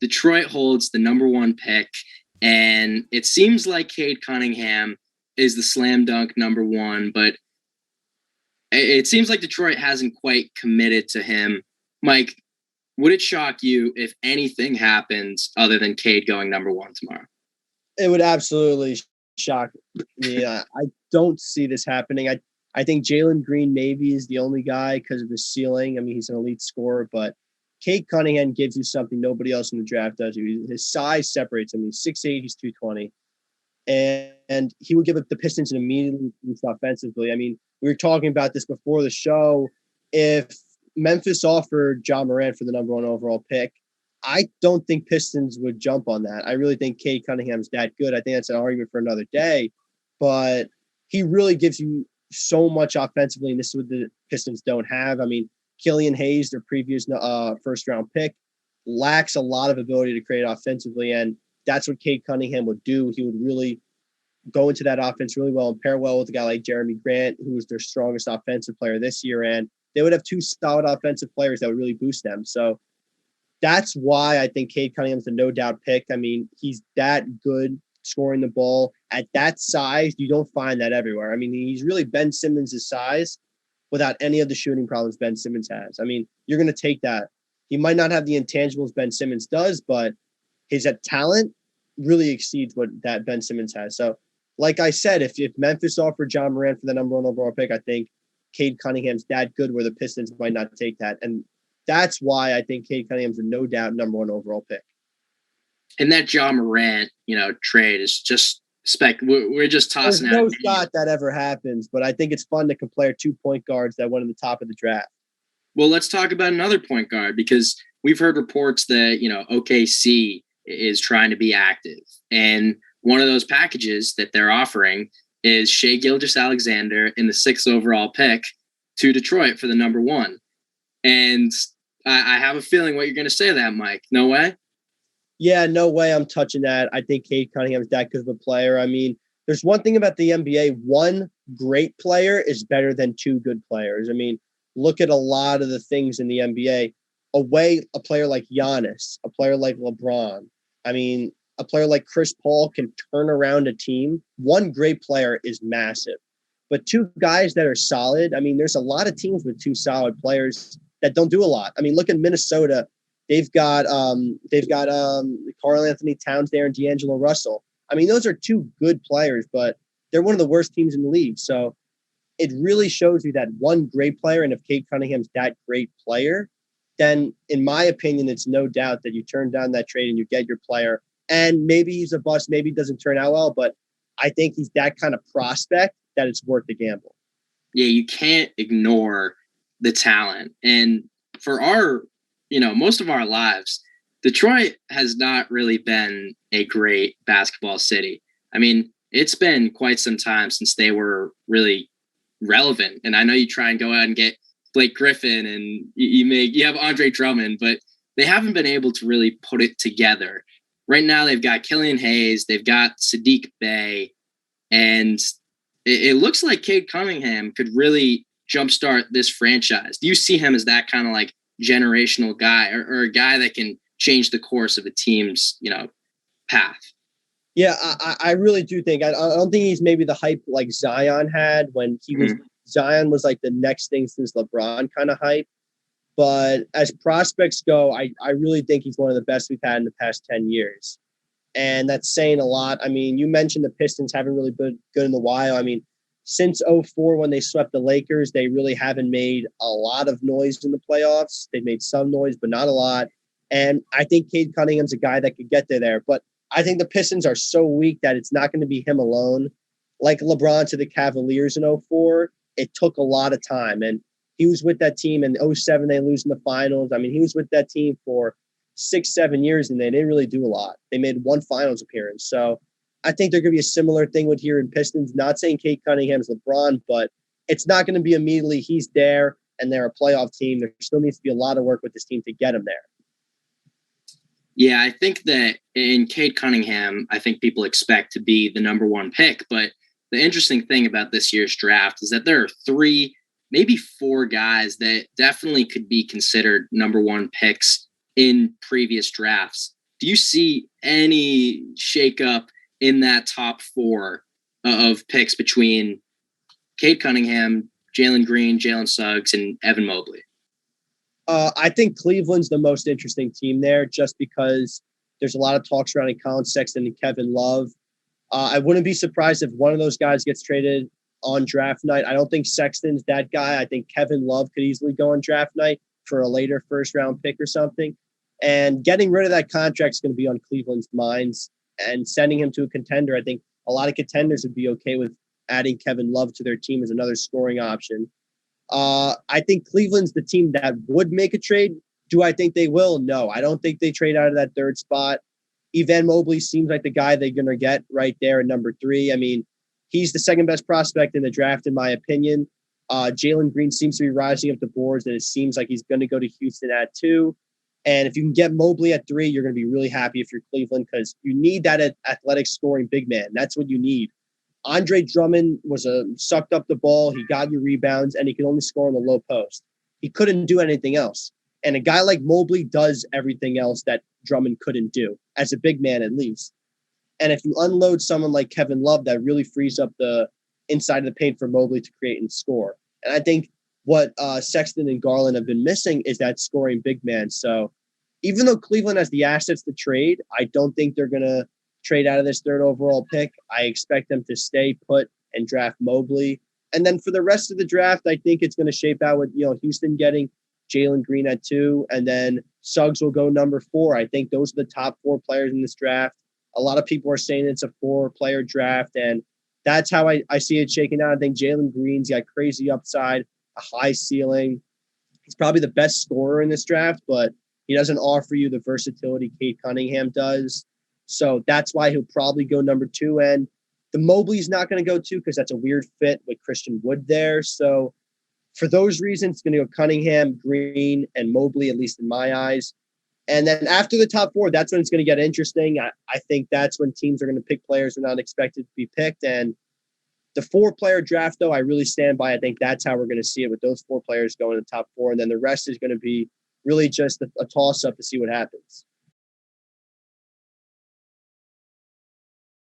Detroit holds the number 1 pick, and it seems like Cade Cunningham is the slam dunk number 1, but it seems like Detroit hasn't quite committed to him. Mike, would it shock you if anything happens other than Cade going number 1 tomorrow? It would absolutely shock me. I don't see this happening. I think Jalen Green maybe is the only guy because of his ceiling. I mean, he's an elite scorer, but Cade Cunningham gives you something nobody else in the draft does. His size separates him. He's 6'8", he's 220. And he would give the Pistons an immediately boost offensively. I mean, we were talking about this before the show. If Memphis offered Ja Morant for the number 1 overall pick, I don't think Pistons would jump on that. I really think Cade Cunningham's that good. I think that's an argument for another day. But he really gives you so much offensively, and this is what the Pistons don't have. I mean, Killian Hayes, their previous first-round pick, lacks a lot of ability to create offensively, and that's what Cade Cunningham would do. He would really go into that offense really well and pair well with a guy like Jeremy Grant, who was their strongest offensive player this year, and they would have 2 solid offensive players that would really boost them. So that's why I think Cade Cunningham's the no-doubt pick. I mean, he's that good scoring the ball. At that size, you don't find that everywhere. I mean, he's really Ben Simmons' size without any of the shooting problems Ben Simmons has. I mean, you're going to take that. He might not have the intangibles Ben Simmons does, but his talent really exceeds what that Ben Simmons has. So, like I said, if Memphis offered Ja Morant for the number 1 overall pick, I think Cade Cunningham's that good where the Pistons might not take that. And that's why I think Cade Cunningham's a no doubt number 1 overall pick. And that Ja Morant, trade is just we're just tossing out. There's no shot that ever happens, but I think it's fun to compare 2 point guards that went in the top of the draft. Well, let's talk about another point guard, because we've heard reports that, OKC is trying to be active. And one of those packages that they're offering is Shai Gilgeous-Alexander in the 6th overall pick to Detroit for the number 1. And I have a feeling what you're going to say to that, Mike. No way? Yeah, no way I'm touching that. I think Cade Cunningham's that good of a player. I mean, there's one thing about the NBA. 1 great player is better than 2 good players. I mean, look at a lot of the things in the NBA. A player like Giannis, a player like LeBron. I mean, a player like Chris Paul can turn around a team. 1 great player is massive. But 2 guys that are solid, I mean, there's a lot of teams with 2 solid players that don't do a lot. I mean, look at Minnesota. They've got Karl Anthony Towns there and D'Angelo Russell. I mean, those are 2 good players, but they're one of the worst teams in the league. So it really shows you that 1 great player, and if Cade Cunningham's that great player, then in my opinion, it's no doubt that you turn down that trade and you get your player. And maybe he's a bust, maybe he doesn't turn out well, but I think he's that kind of prospect that it's worth the gamble. Yeah, you can't ignore the talent. And for our, most of our lives, Detroit has not really been a great basketball city. I mean, it's been quite some time since they were really relevant. And I know you try and go out and get Blake Griffin and you have Andre Drummond, but they haven't been able to really put it together. Right now, they've got Killian Hayes, they've got Sadiq Bey, and it looks like Cade Cunningham could really jumpstart this franchise. Do you see him as that kind of like generational guy or a guy that can change the course of a team's, path? Yeah, I really do think. I don't think he's maybe the hype like Zion had when he was. Zion was like the next thing since LeBron kind of hype. But as prospects go, I really think he's one of the best we've had in the past 10 years. And that's saying a lot. I mean, you mentioned the Pistons haven't really been good in a while. I mean, since 2004 when they swept the Lakers, they really haven't made a lot of noise in the playoffs. They've made some noise, but not a lot. And I think Cade Cunningham's a guy that could get there. But I think the Pistons are so weak that it's not going to be him alone. Like LeBron to the Cavaliers in 2004, it took a lot of time. And he was with that team in 2007, they lose in the finals. I mean, he was with that team for 6-7 years, and they didn't really do a lot. They made 1 finals appearance. So I think there could be a similar thing with here in Pistons. Not saying Cade Cunningham's LeBron, but it's not going to be immediately he's there and they're a playoff team. There still needs to be a lot of work with this team to get him there. Yeah, I think that in Cade Cunningham, I think people expect to be the number 1 pick. But the interesting thing about this year's draft is that there are 3, maybe 4 guys that definitely could be considered number 1 picks in previous drafts. do you see any shakeup in that top four of picks between Cade Cunningham, Jalen Green, Jalen Suggs, and Evan Mobley? I think Cleveland's the most interesting team there just because there's a lot of talk surrounding Colin Sexton and Kevin Love. I wouldn't be surprised if one of those guys gets traded on draft night. I don't think Sexton's that guy. I think Kevin Love could easily go on draft night for a later first-round pick or something. And getting rid of that contract is going to be on Cleveland's minds. And sending him to a contender, I think a lot of contenders would be okay with adding Kevin Love to their team as another scoring option. I think Cleveland's the team that would make a trade. Do I think they will? No, I don't think they trade out of that third spot. Evan Mobley seems like the guy they're going to get right there at number 3. I mean, he's the second best prospect in the draft, in my opinion. Jalen Green seems to be rising up the boards, and it seems like he's going to go to Houston at 2. And if you can get Mobley at 3, you're going to be really happy if you're Cleveland because you need that athletic scoring big man. That's what you need. Andre Drummond sucked up the ball. He got you rebounds, and he could only score in the low post. He couldn't do anything else. And a guy like Mobley does everything else that Drummond couldn't do, as a big man at least. And if you unload someone like Kevin Love, that really frees up the inside of the paint for Mobley to create and score. And I think what Sexton and Garland have been missing is that scoring big man. So even though Cleveland has the assets to trade, I don't think they're going to trade out of this third overall pick. I expect them to stay put and draft Mobley. And then for the rest of the draft, I think it's going to shape out with, Houston getting Jalen Green at 2, and then Suggs will go number 4. I think those are the top 4 players in this draft. A lot of people are saying it's a 4-player draft, and that's how I see it shaking out. I think Jalen Green's got crazy upside, a high ceiling. He's probably the best scorer in this draft, but he doesn't offer you the versatility Cade Cunningham does. So that's why he'll probably go number 2. And the Mobley's not going to go 2 because that's a weird fit with Christian Wood there. So for those reasons, it's going to go Cunningham, Green, and Mobley, at least in my eyes. And then after the top 4, that's when it's going to get interesting. I think that's when teams are going to pick players who are not expected to be picked. And the 4-player draft, though, I really stand by. I think that's how we're going to see it with those 4 players going in the top 4. And then the rest is going to be really just a toss-up to see what happens.